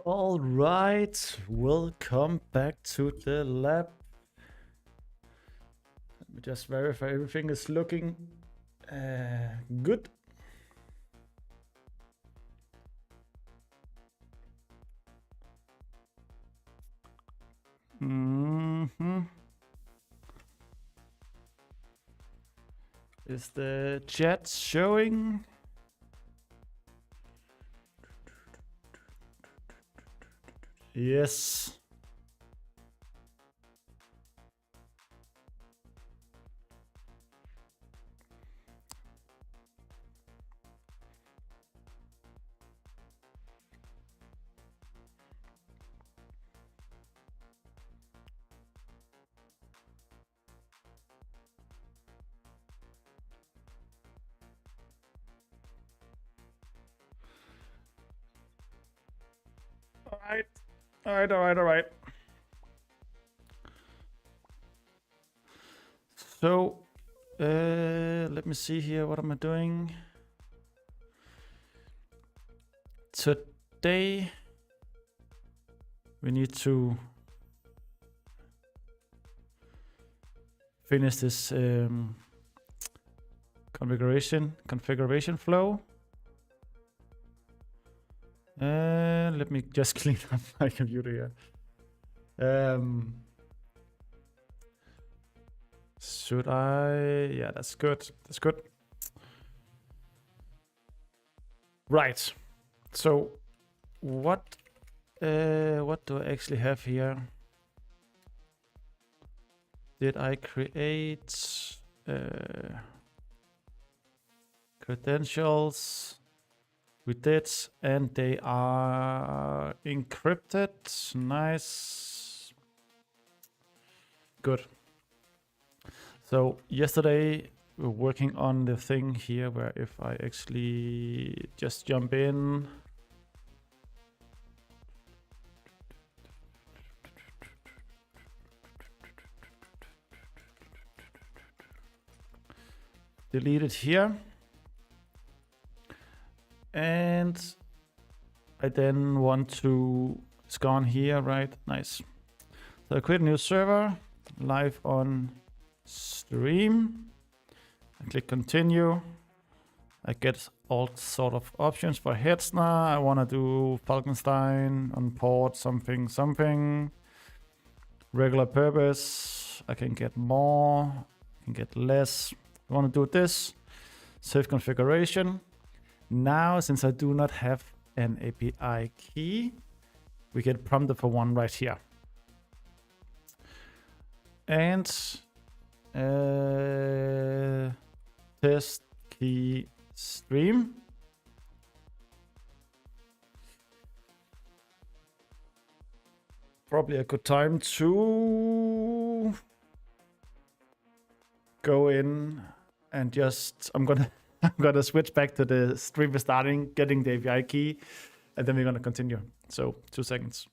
All right, welcome back to the lab. Let me just verify everything is looking good. Is the chat showing? Yes. All right. So, let me see here. What am I doing? Today, we need to finish this configuration flow. Let me just clean up my computer here. Should I? Yeah, that's good. That's good. Right. So, what do I actually have here? Did I create credentials? We did, and they are encrypted. Nice. Good. So yesterday we were working on the thing here where if I actually just jump in. Delete it here. And I then want to, it's gone here, right? Nice. So I create a new server, live on stream. I click continue. I get all sort of options for Hetzner. I want to do Falkenstein on port something. Regular purpose. I can get more. I can get less. I want to do this. Save configuration. Now, since I do not have an API key, we get prompted for one right here. And test key stream. Probably a good time to go in and just, I'm gonna switch back to the stream starting, getting the API key, and then we're gonna continue. So 2 seconds.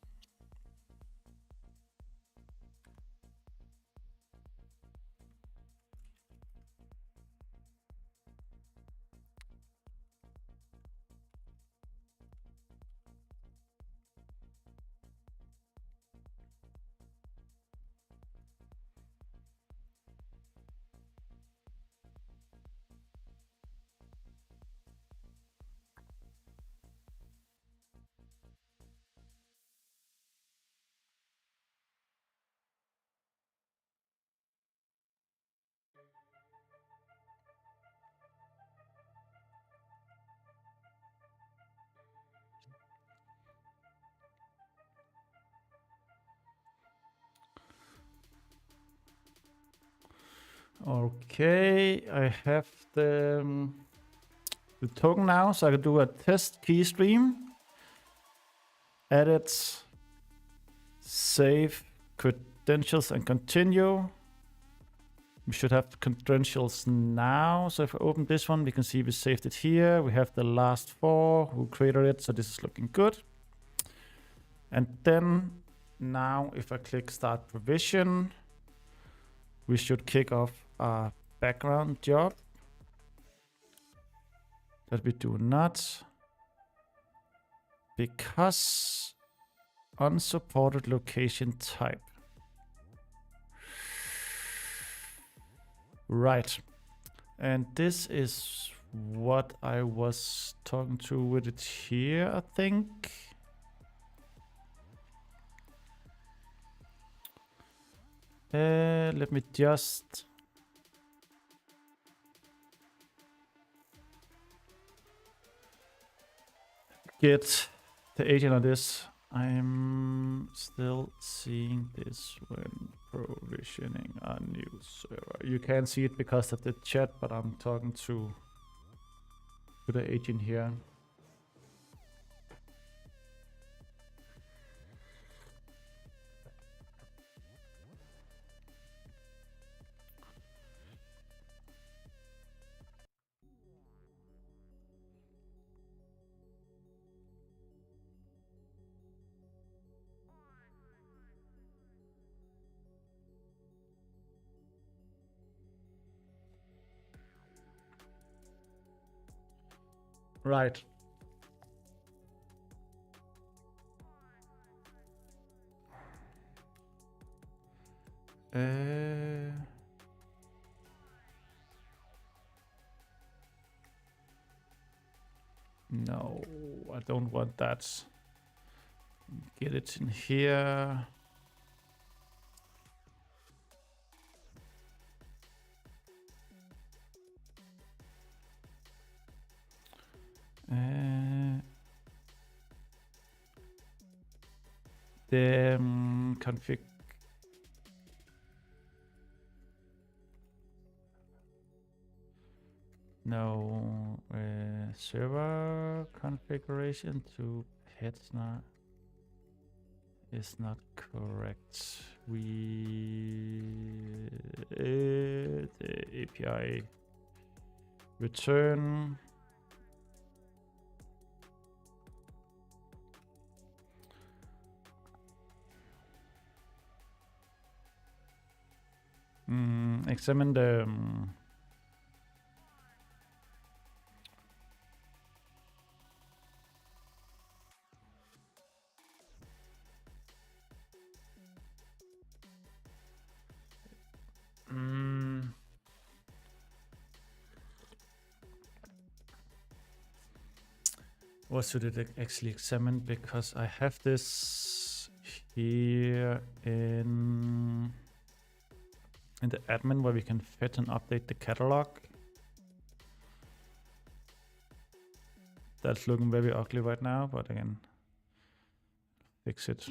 Okay, I have the token now, so I can do a test key stream. Edit, save credentials and continue. We should have credentials now. So if I open this one, we can see we saved it here. We have the last 4 who created it, so this is looking good. And then now if I click start provision, we should kick off a background job that we do not, because unsupported location type. Right. And this is what I was talking to with it here, I think. Let me just get the agent on this. I'm still seeing this when provisioning a new server. You can't see it because of the chat, but I'm talking to the agent here. Right. No, I don't want that. Get it in here. The config. No, server configuration to Petsna is not correct. The API return. Examine the what should it actually examine? Because I have this here in the admin where we can fetch and update the catalog. That's looking very ugly right now, but again, fix it.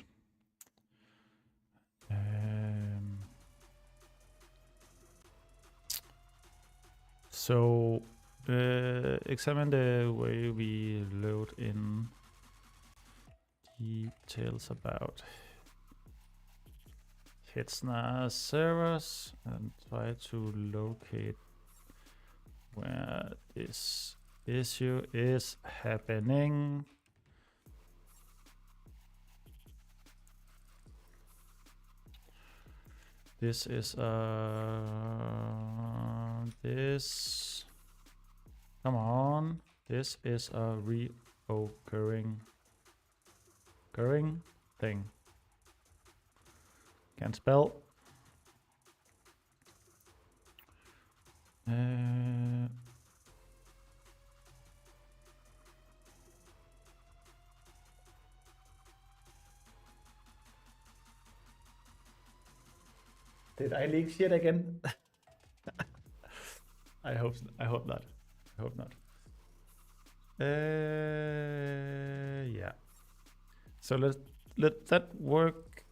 So examine the way we load in details about Hetzner servers and try to locate where this issue is happening. This is this. Come on, this is a reoccurring thing. Can't spell. Did I leak shit again? I hope not. I hope not. Yeah. So let that work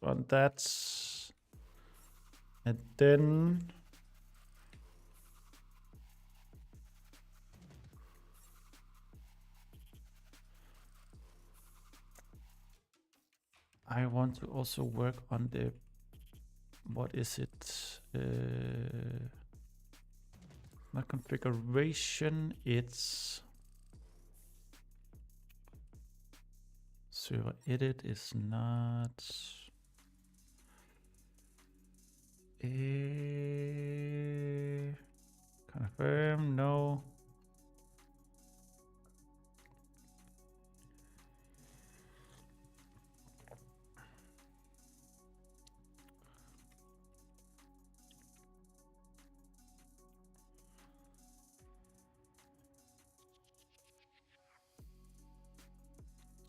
on that, and then I want to also work on the, what is it? Not configuration, it's server edit is not confirm, no.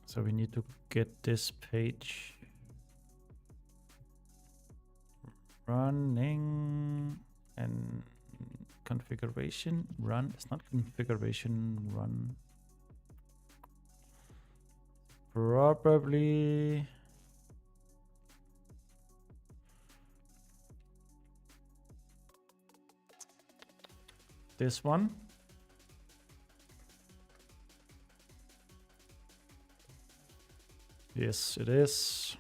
So we need to get this page running and configuration run. It's not configuration run. Probably this one. Yes, it is.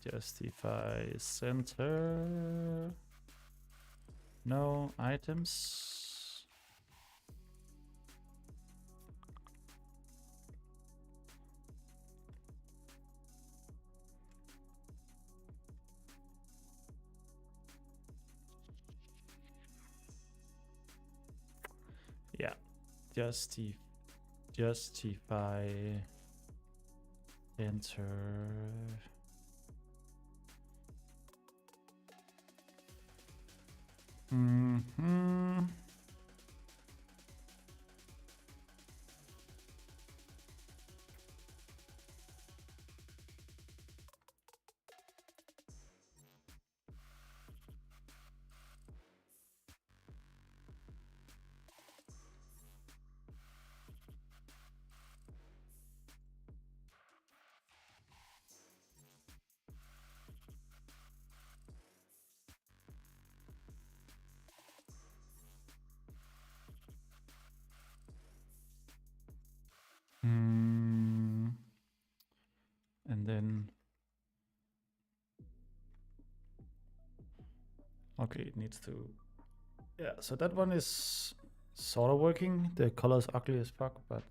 Justify center. No items. Yeah, justify enter. And then, okay, it needs to, yeah, so that one is sort of working. The color is ugly as fuck, but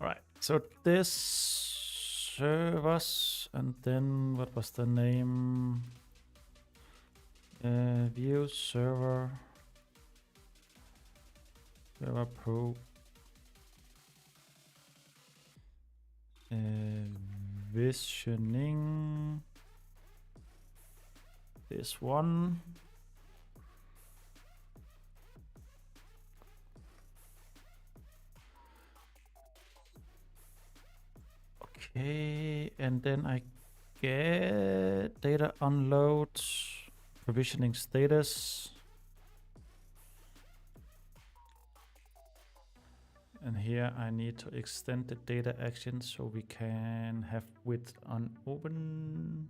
all right. So this servers, and then what was the name? View server pro. Visioning. This one. Okay, and then I get data unload, provisioning status. And here I need to extend the data action so we can have width on open.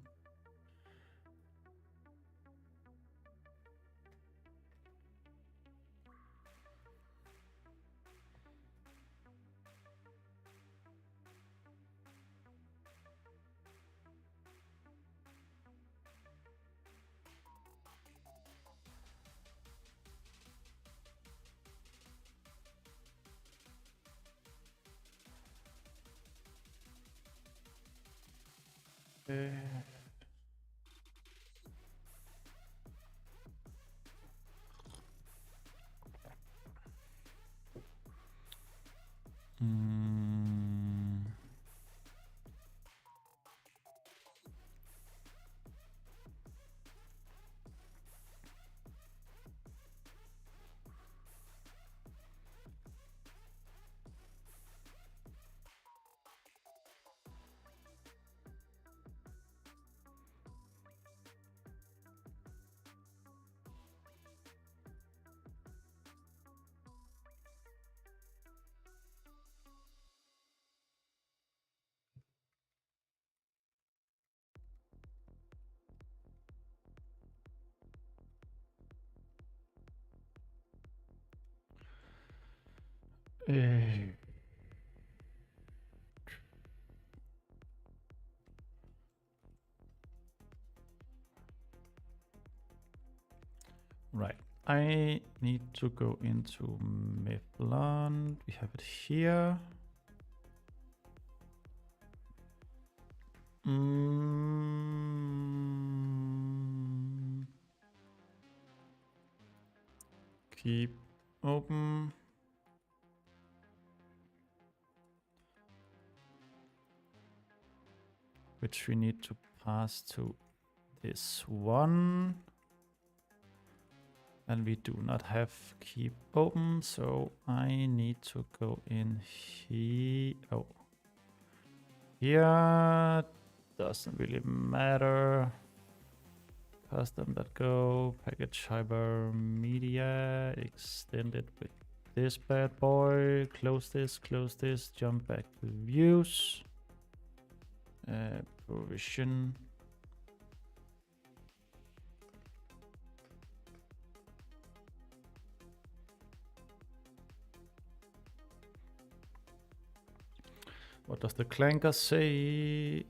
Right. I need to go into Mithlond. We have it here. Keep open. Which we need to pass to this one. And we do not have keep open, so I need to go in here. Oh. Here doesn't really matter. Custom.go, package hypermedia, extend it with this bad boy. Close this, jump back to views. Provision. What does the clanker say?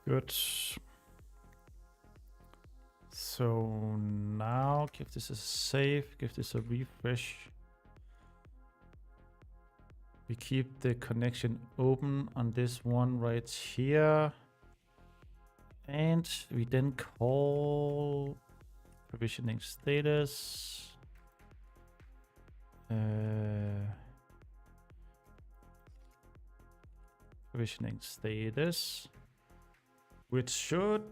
Good. So now give this a save, give this a refresh. We keep the connection open on this one right here. And we then call provisioning status. Provisioning status. Which should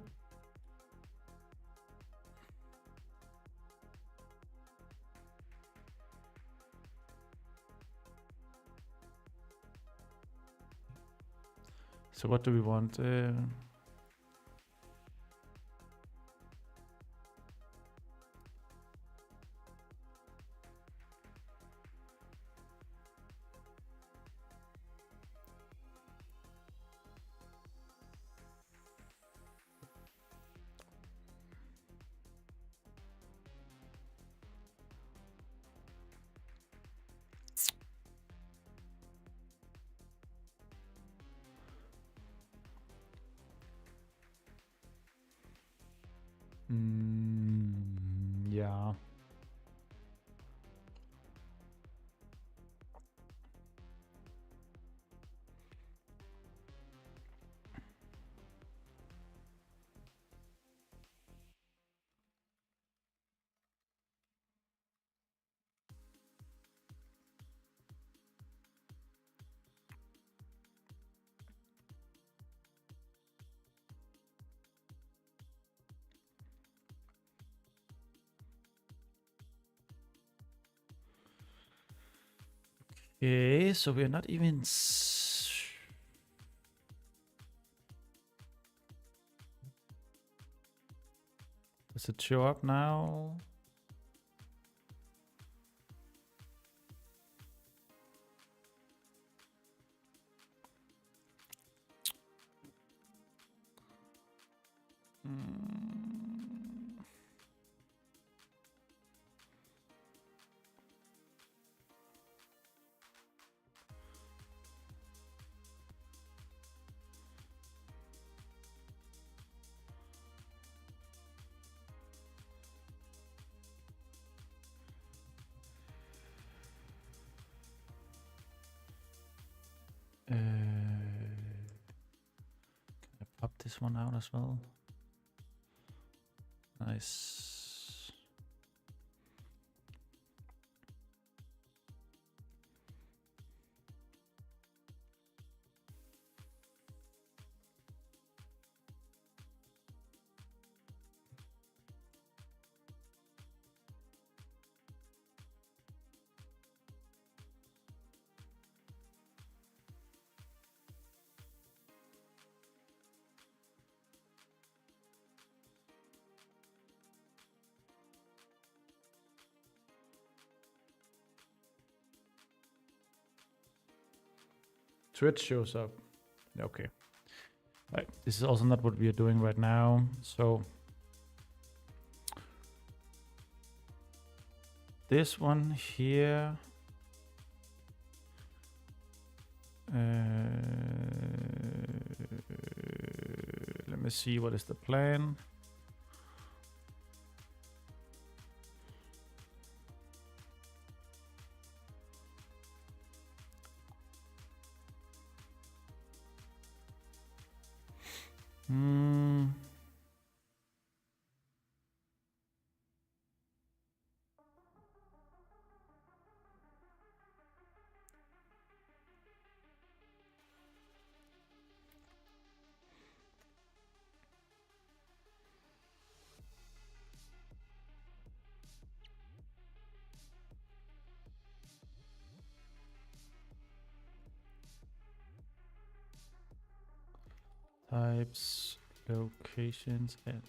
so what do we want? Yeah. Okay, so we're not even. Does it show up now? Can I pop this one out as well? Nice. Twitch shows up. Okay. Right. This is also not what we are doing right now. So this one here. Let me see, what is the plan? Types, locations, and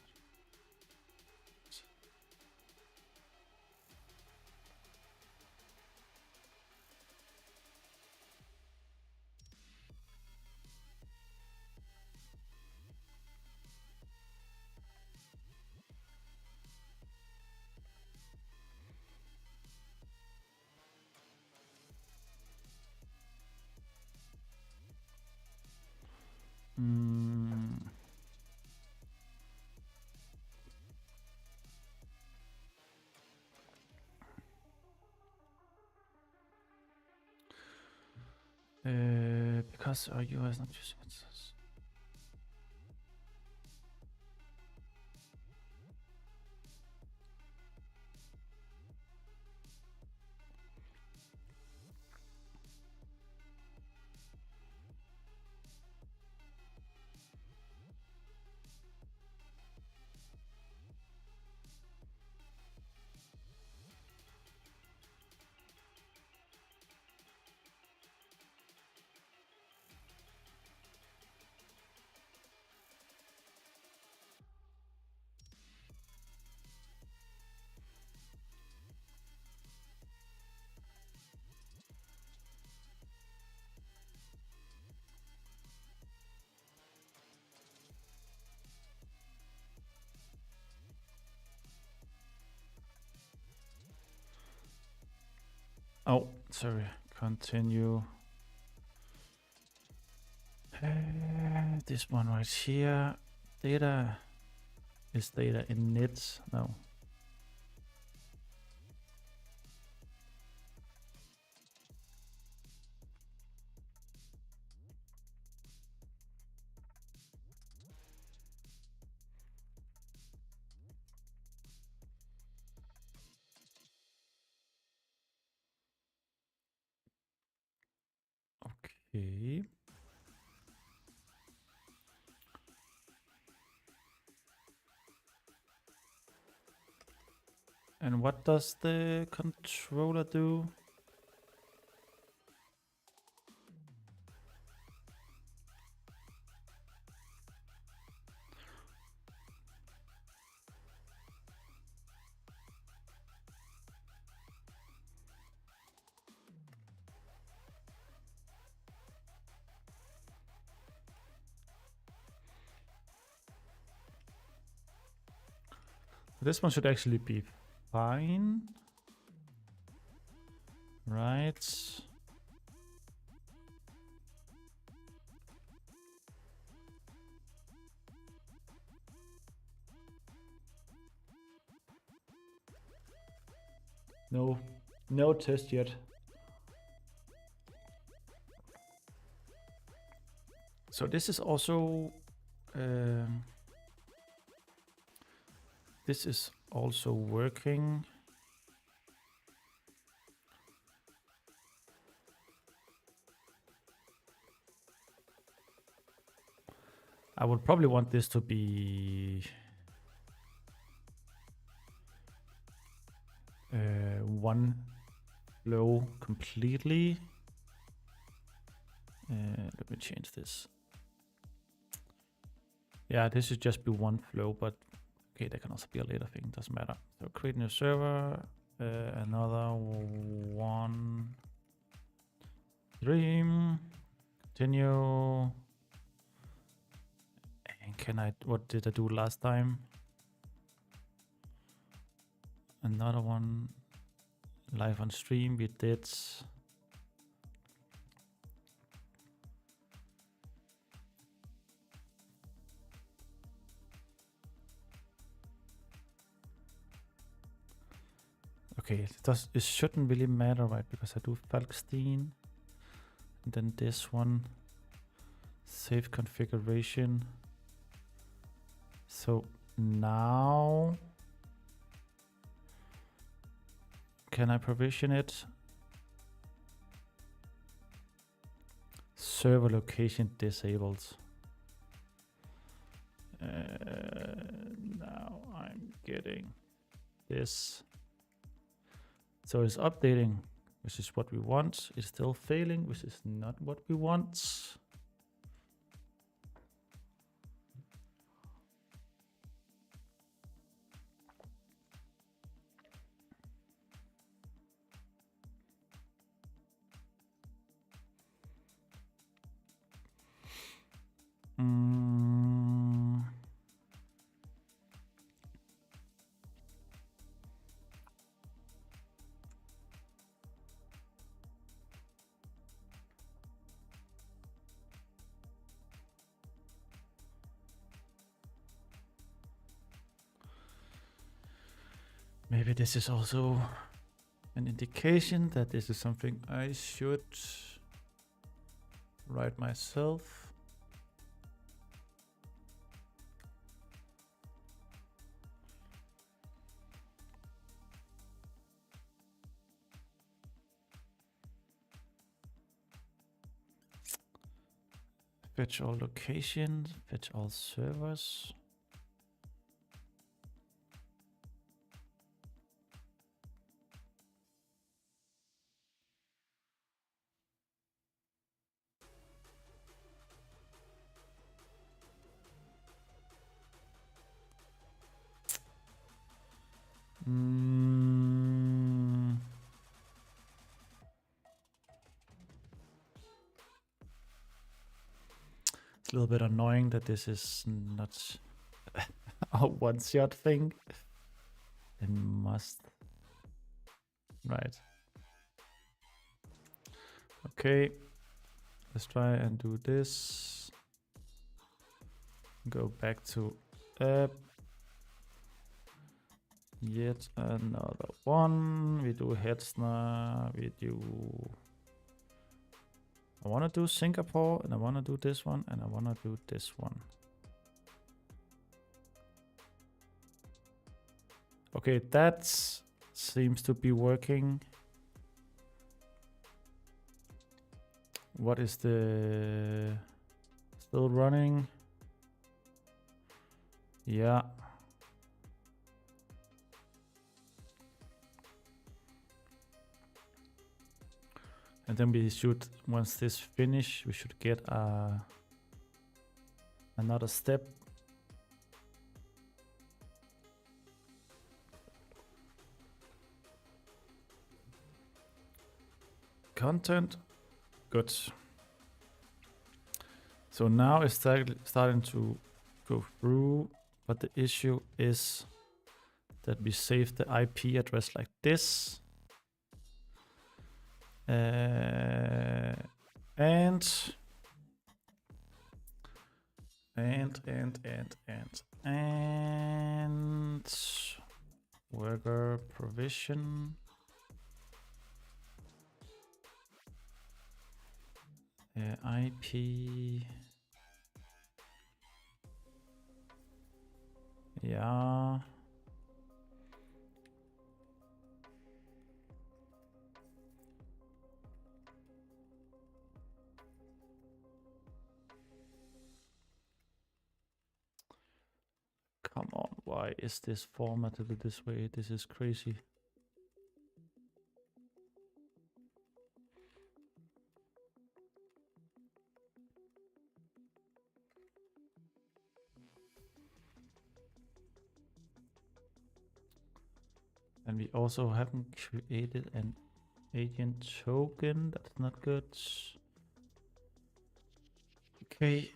because our UI is not using it. Oh, sorry. Continue. This one right here. Data. Is data init? No. Okay. And what does the controller do? This one should actually be fine. Right. No test yet. So this is also working. I would probably want this to be one flow completely. Let me change this. Yeah, this should just be one flow, but okay, there can also be a later thing, doesn't matter. So create new server, another one stream, continue. And can I, what did I do last time? Another one live on stream. We did okay, it shouldn't really matter, right? Because I do Falkstein. And then this one, save configuration. So now, can I provision it? Server location disabled. Now I'm getting this. So it's updating, which is what we want. It's still failing, which is not what we want. Maybe this is also an indication that this is something I should write myself. Fetch all locations, fetch all servers. It's a little bit annoying that this is not a one-shot thing. It must. Right. Okay. Let's try and do this. Go back to app. Yet another one. We do Hetzner. We do. I want to do Singapore, and I want to do this one, and I want to do this one. Okay, that seems to be working. What is the still running? Yeah. And then we should, once this finish, we should get another step. Content, good. So now it's starting to go through, but the issue is that we save the IP address like this. And worker provision. IP. Yeah. Come on, why is this formatted this way? This is crazy. And we also haven't created an agent token. That's not good. Okay.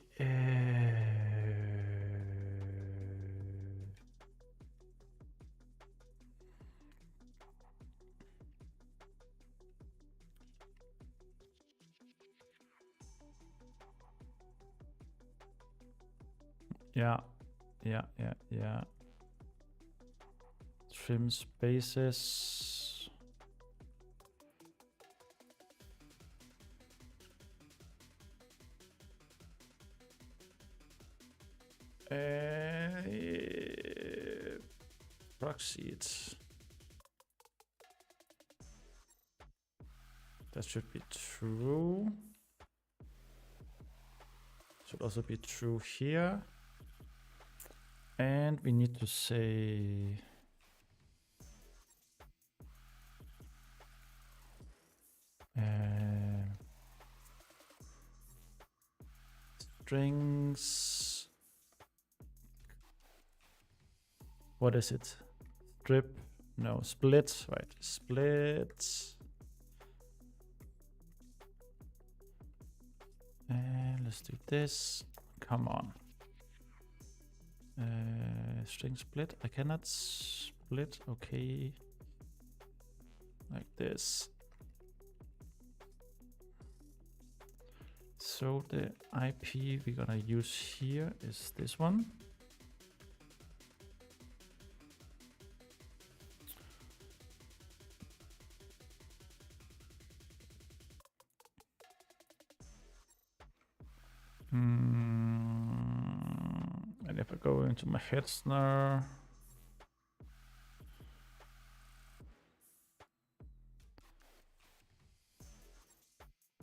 Yeah. Trim spaces. Proxy it. That should be true. Should also be true here. And we need to say strings. What is it? Strip? No, split. Right, split. And let's do this. Come on. String split. I cannot split. Okay. Like this. So the IP we're gonna use here is this one. And if I go into my head snare,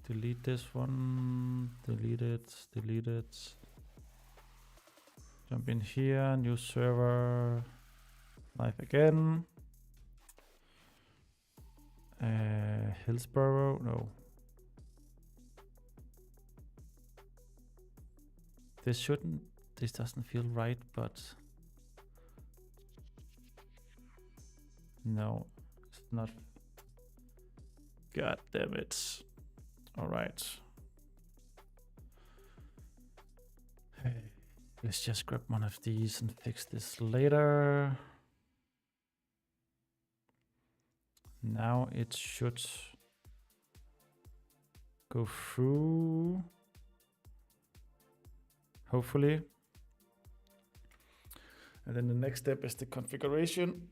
delete this one, delete it. Jump in here, new server, live again. Hillsborough, no. This doesn't feel right, but no, it's not. God damn it. All right. Hey, let's just grab one of these and fix this later. Now it should go through. Hopefully. And then the next step is the configuration.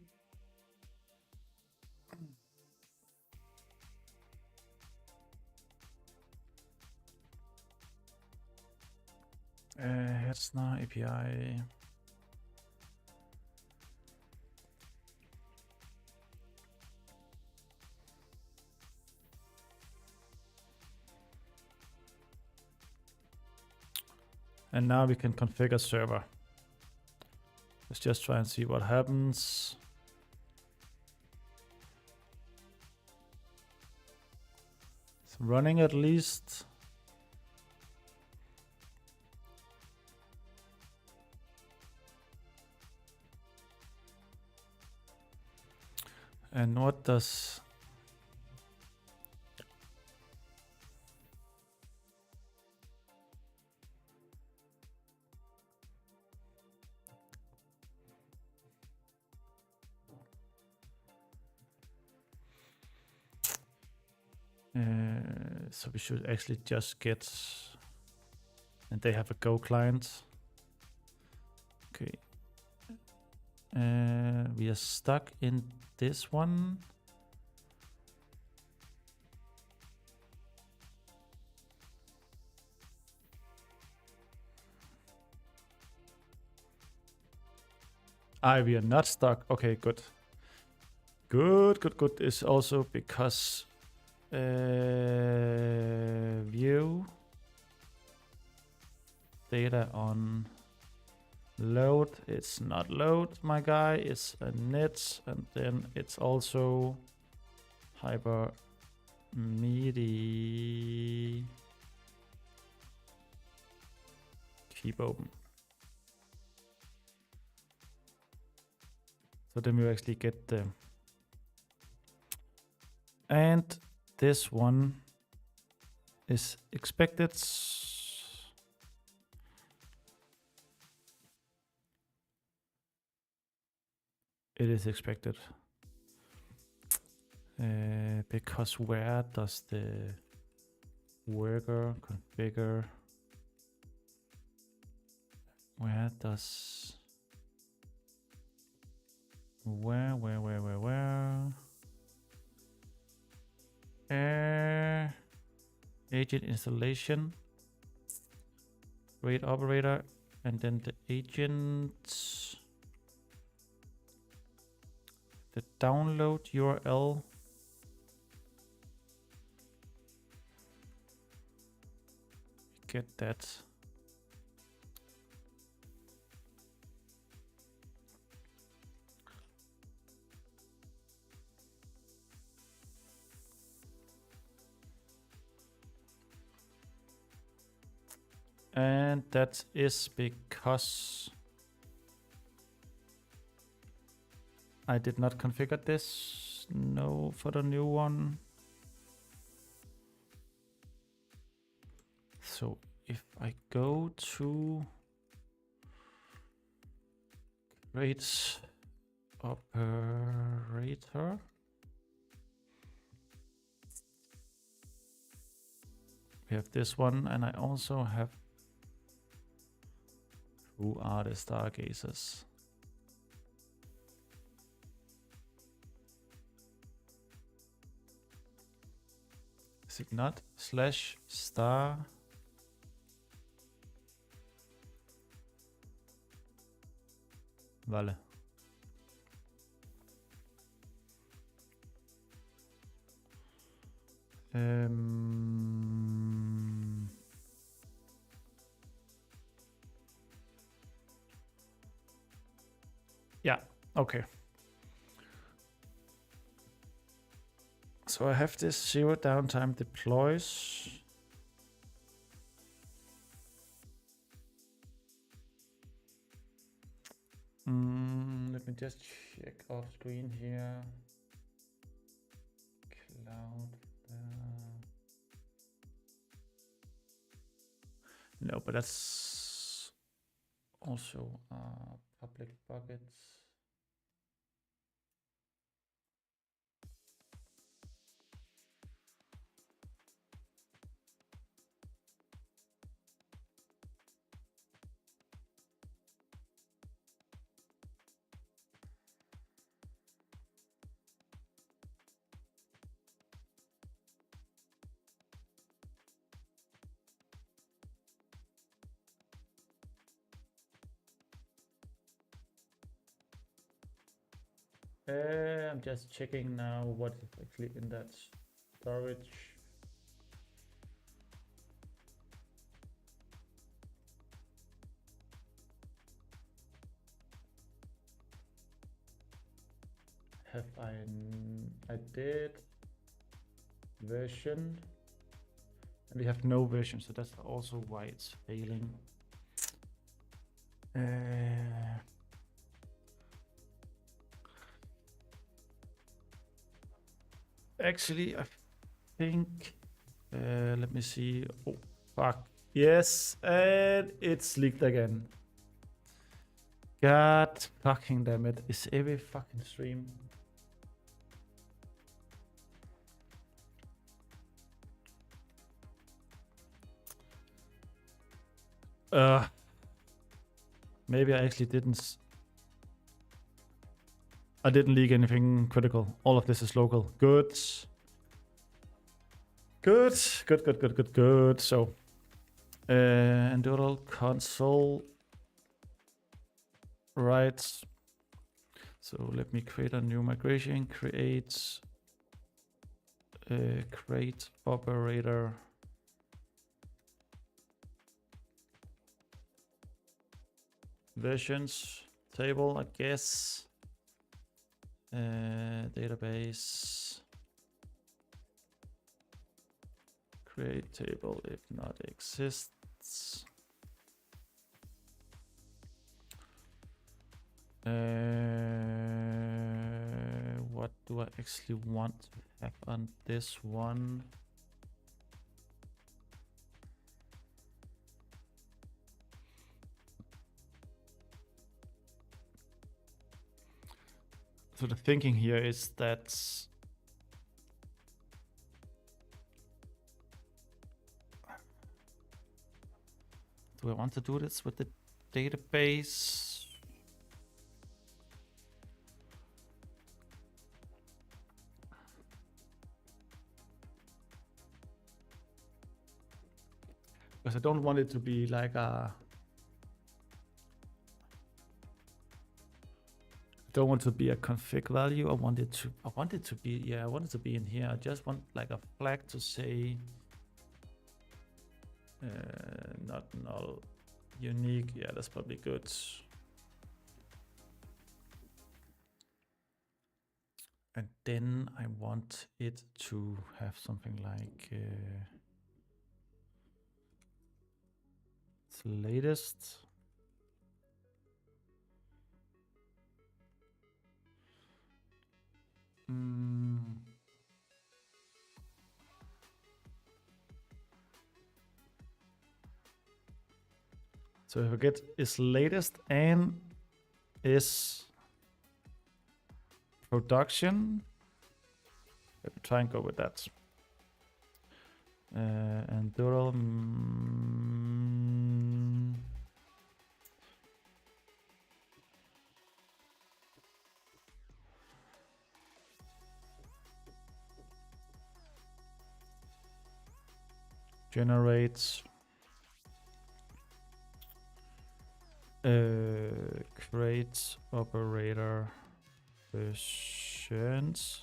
It's not API. And now we can configure server. Let's just try and see what happens. It's running at least. And what does so we should actually just get, and they have a Go client. Okay. We are stuck in this one. We are not stuck. Okay, good. Good. It's also because view data on load. It's not load, my guy. It's a net, and then it's also hyper midi. Keep open. So then we actually get the, and this one is expected. It is expected. Because where does the worker configure? Where does... Where? Agent installation. Rate operator. And then the agent... The download URL. Get that. And that is because I did not configure this. No, for the new one. So if I go to create operator, we have this one, and I also have who are the stargazers. Is it not /star? Vale. Yeah, okay. So I have this 0 downtime deploys. Let me just check off screen here. Cloud. No, but that's also public buckets. I'm just checking now what is actually in that storage. Have I did version, and we have no version, so that's also why it's failing. Actually, I think, let me see. Oh, fuck. Yes, and it's leaked again. God fucking damn it. Is every fucking stream. Maybe I actually didn't. I didn't leak anything critical. All of this is local. Good. Good. So, Enduro console. Right. So let me create a new migration. Create operator. Versions table, I guess. Database. Create table if not exists. What do I actually want to have on this one? So the thinking here is that do I want to do this with the database? Because I don't want it to be like a... don't want to be a config value. I want it to be, yeah, I want it to be in here. I just want like a flag to say not null, unique. Yeah, that's probably good. And then I want it to have something like its latest. So if I get is latest and is production, let me try and go with that. And dual generates create operator versions.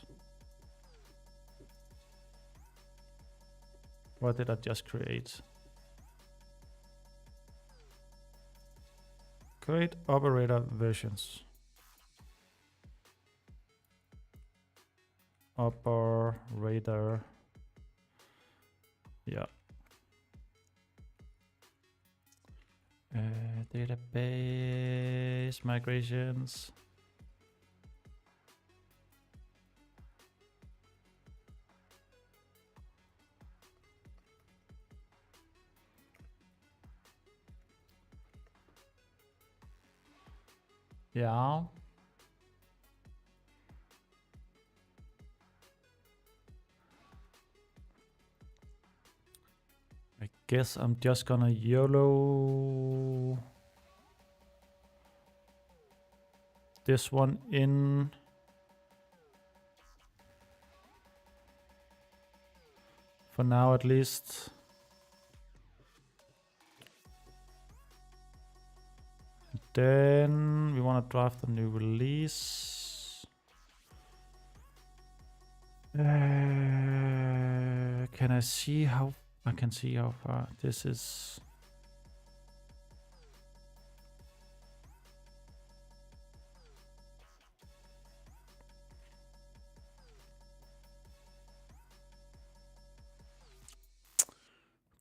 What did I just create? Create operator versions. Operator. Yeah. Database migrations. Yeah. I guess I'm just gonna YOLO this one in. For now, at least. And then we want to draft a new release. Can I see how? I can see how far this is.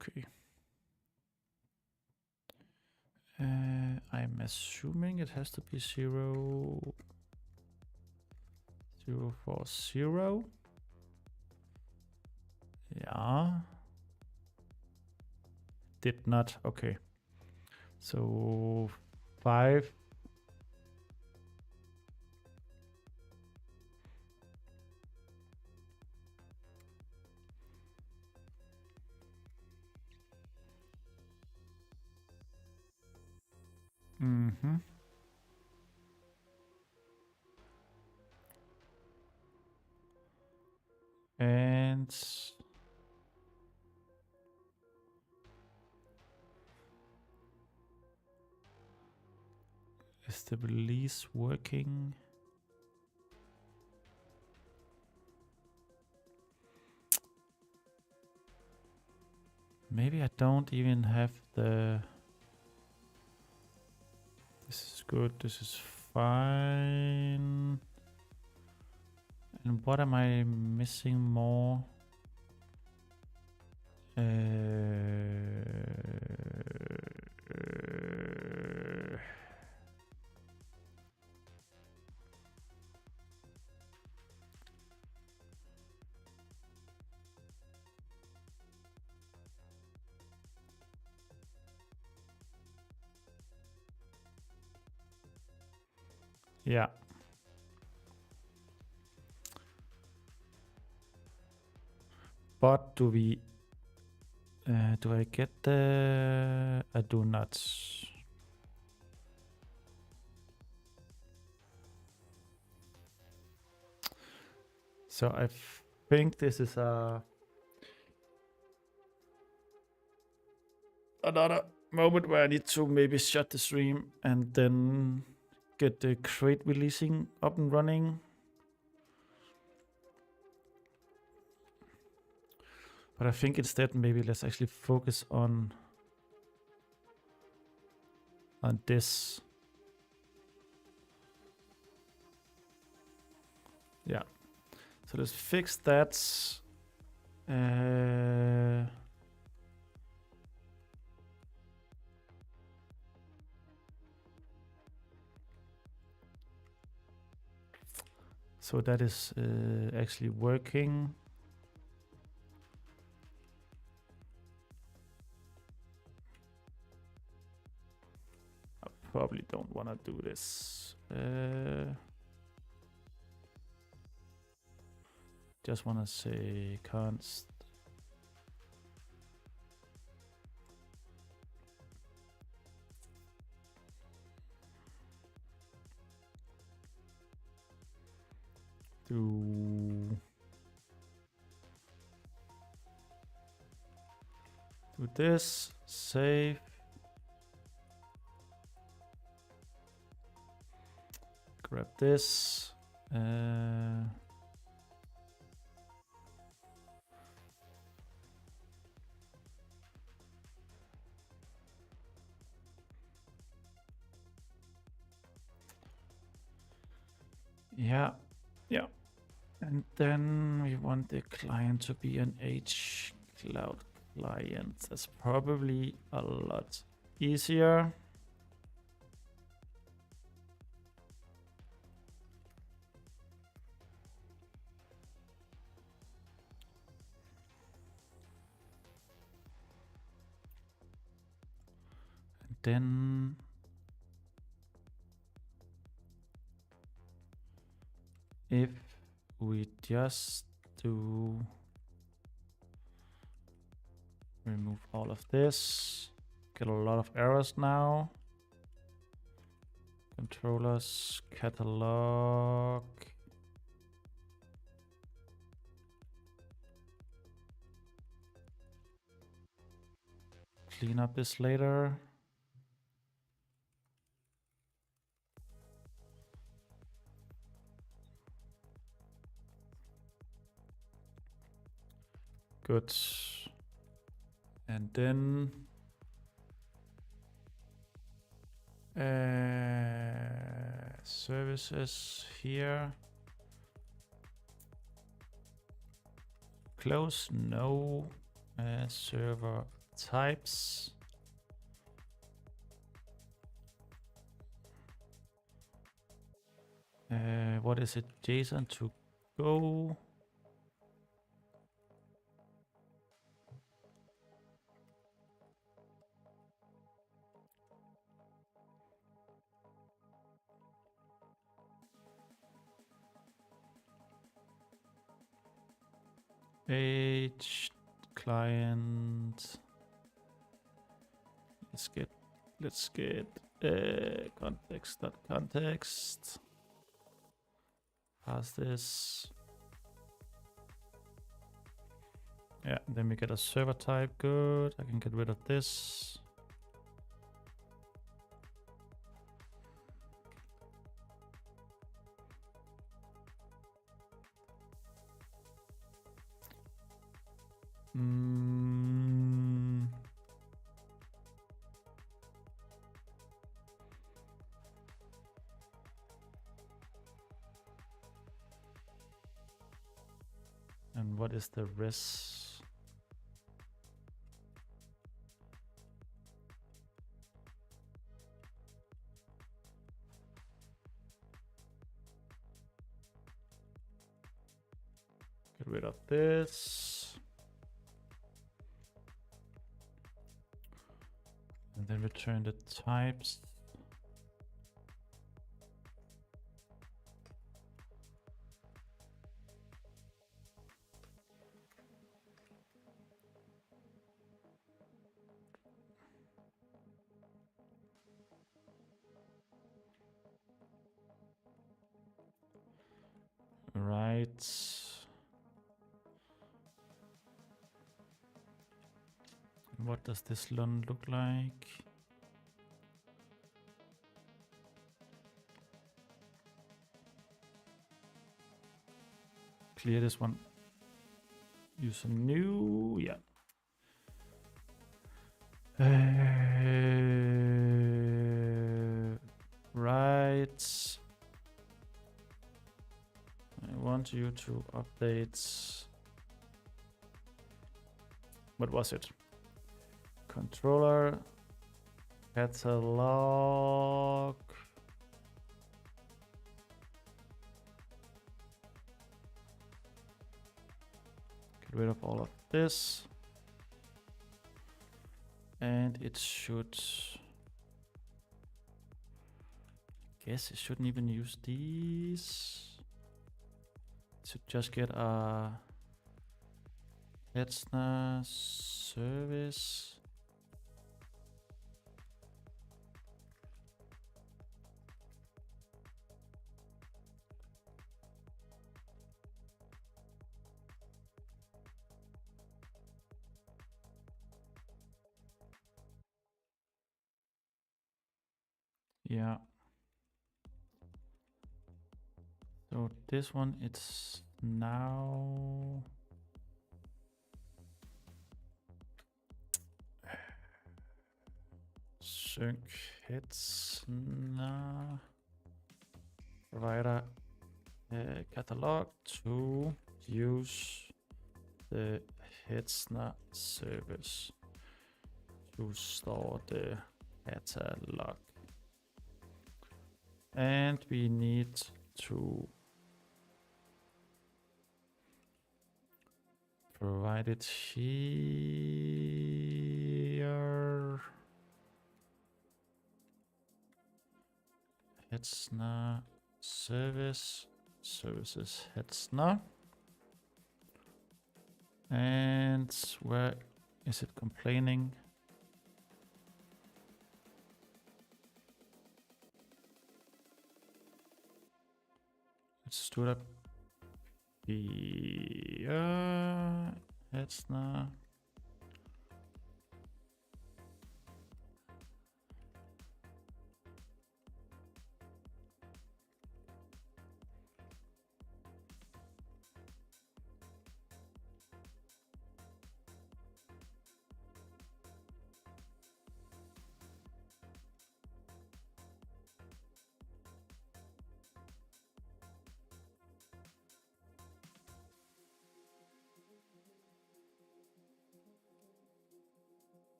Okay. I'm assuming it has to be 0, 0 for 0. Yeah. Did not. Okay. So 5. Mm-hmm. And is the release working? Maybe I don't even have the... This is good, this is fine. And what am I missing more? Yeah. But do we... do I get the... I do not. So I think this is another moment where I need to maybe shut the stream and then get the crate releasing up and running. But I think instead maybe let's actually focus on this. Yeah. So let's fix that. So that is actually working. I probably don't want to do this. Just want to say const. Do this, save. Grab this. Yeah. And then we want the client to be an H cloud client. That's probably a lot easier. And then if we just do remove all of this, get a lot of errors now. Controllers, catalog. Clean up this later. Good. And then services here. Close, no. Server types. What is it? JSON to go. H client. Let's get context. Pass this. Yeah, then we get a server type. Good. I can get rid of this. And what is the rest? Get rid of this. And then return the types. Right. What does this one look like? Clear this one. Use a new, yeah. Right. I want you to update. What was it? Controller catalog. Get rid of all of this. And it should, I guess it shouldn't even use these. It should just get a Hetzner service. Yeah. So this one, it's now sync Hetzner provider catalog to use the Hetzner service to store the catalog. And we need to provide it here. Hetzner service, services Hetzner. And where is it complaining? Let's do that. Here, Hetzner.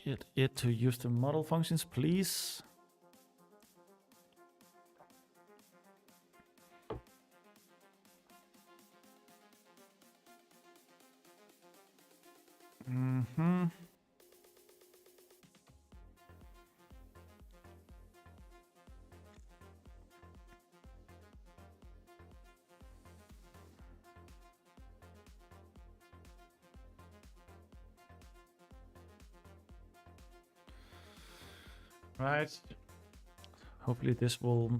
Get it to use the model functions, please. Mm-hmm. Right. Hopefully this will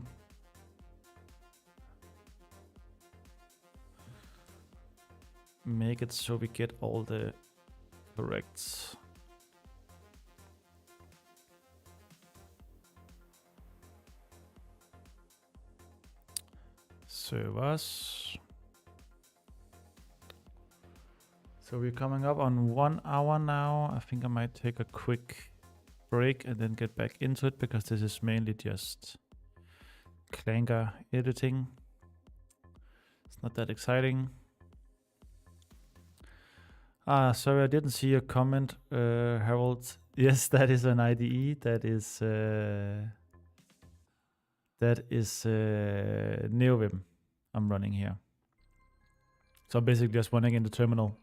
make it so we get all the correct servers. So we're coming up on 1 hour now. I think I might take a quick break and then get back into it, because this is mainly just Clanker editing. It's not that exciting. Sorry, I didn't see your comment, Harold. Yes, that is an IDE. That is NeoVim I'm running here. So I'm basically just running in the terminal.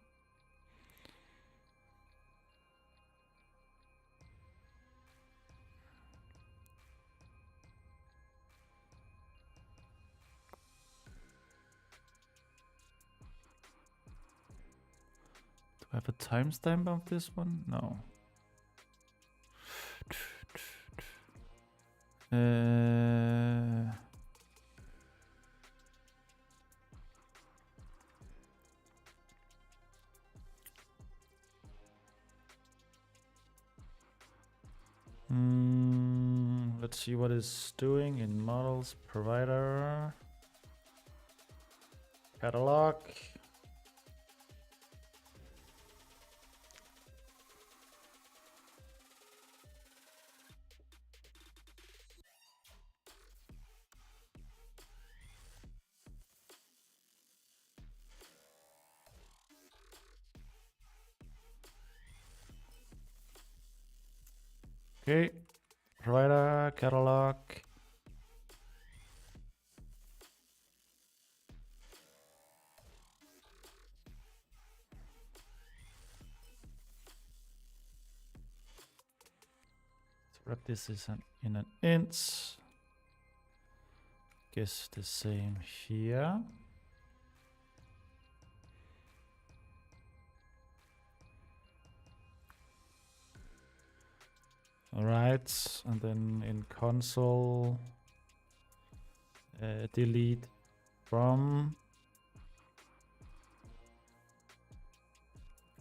I have a timestamp of this one? No. Let's see what it's doing in models, provider, catalog. Okay, provider, catalog. Let's wrap this in an int. Guess the same here. All right, and then in console, delete from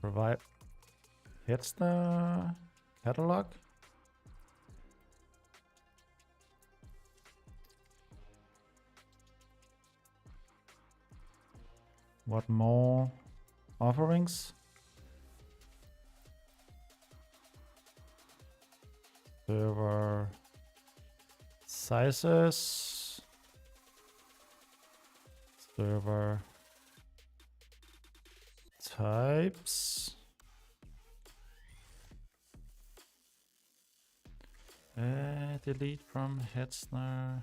provide. Hits the catalog. What more offerings? Server sizes. Server types. Delete from Hetzner.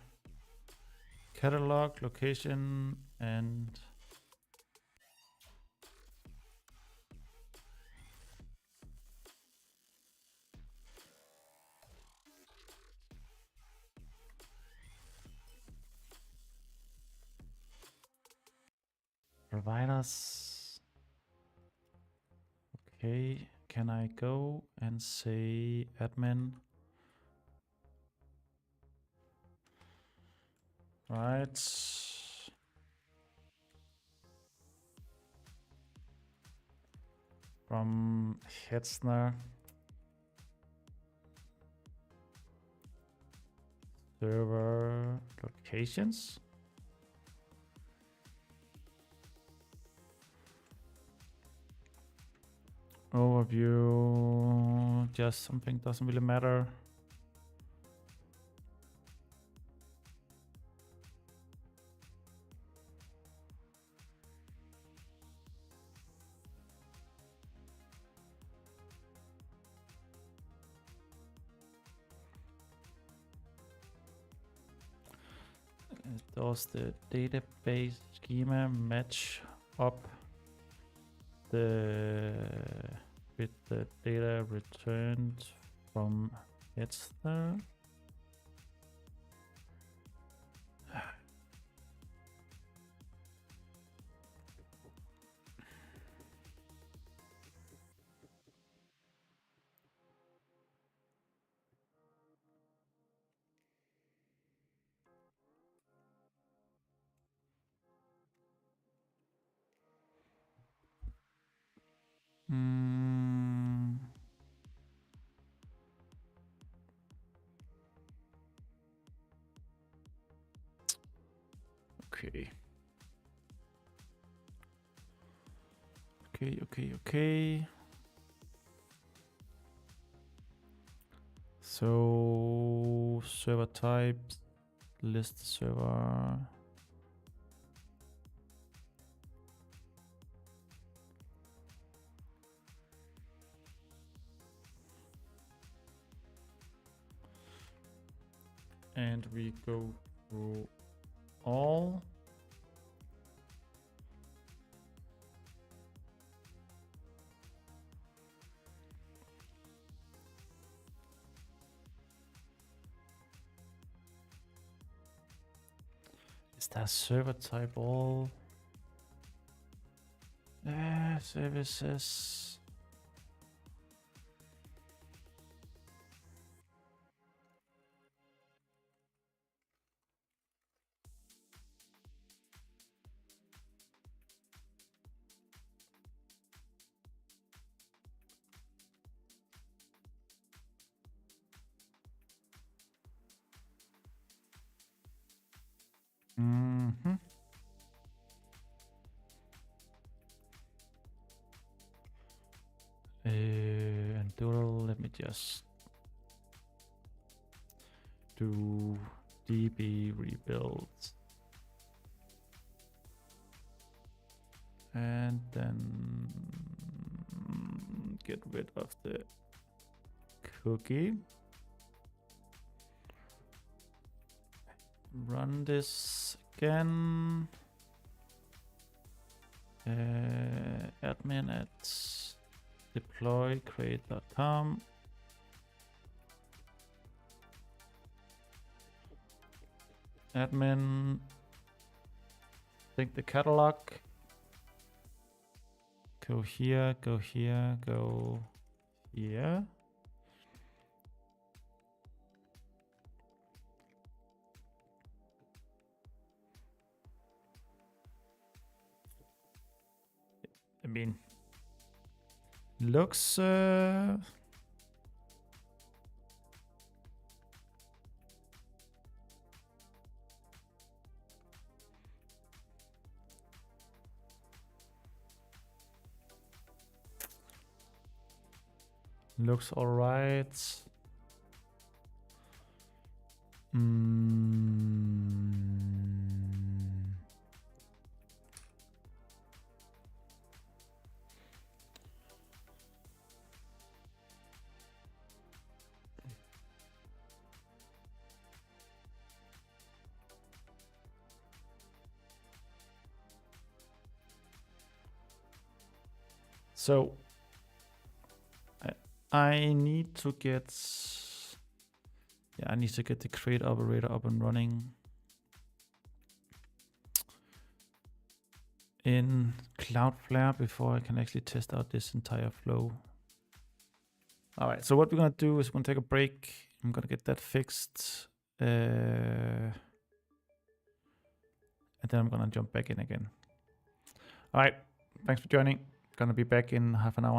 Catalog, location, and providers. Okay, can I go and say admin? Right. From Hetzner. Server locations. Overview, just something doesn't really matter. Does the database schema match up with the data returned from Hetzner? Okay. Okay. So server types, list server. And we go through all. Is that server type all? Services. And let me just do DB rebuild. And then get rid of the cookie. Run this again. Admin at deploy create.com. Admin, take the catalog. Go here, go here, go here. I mean, looks looks all right. So I need to get, I need to get the create operator up and running in Cloudflare before I can actually test out this entire flow. All right, so what we're gonna do is we're gonna take a break. I'm gonna get that fixed. And then I'm gonna jump back in again. All right, thanks for joining. Gonna be back in half an hour.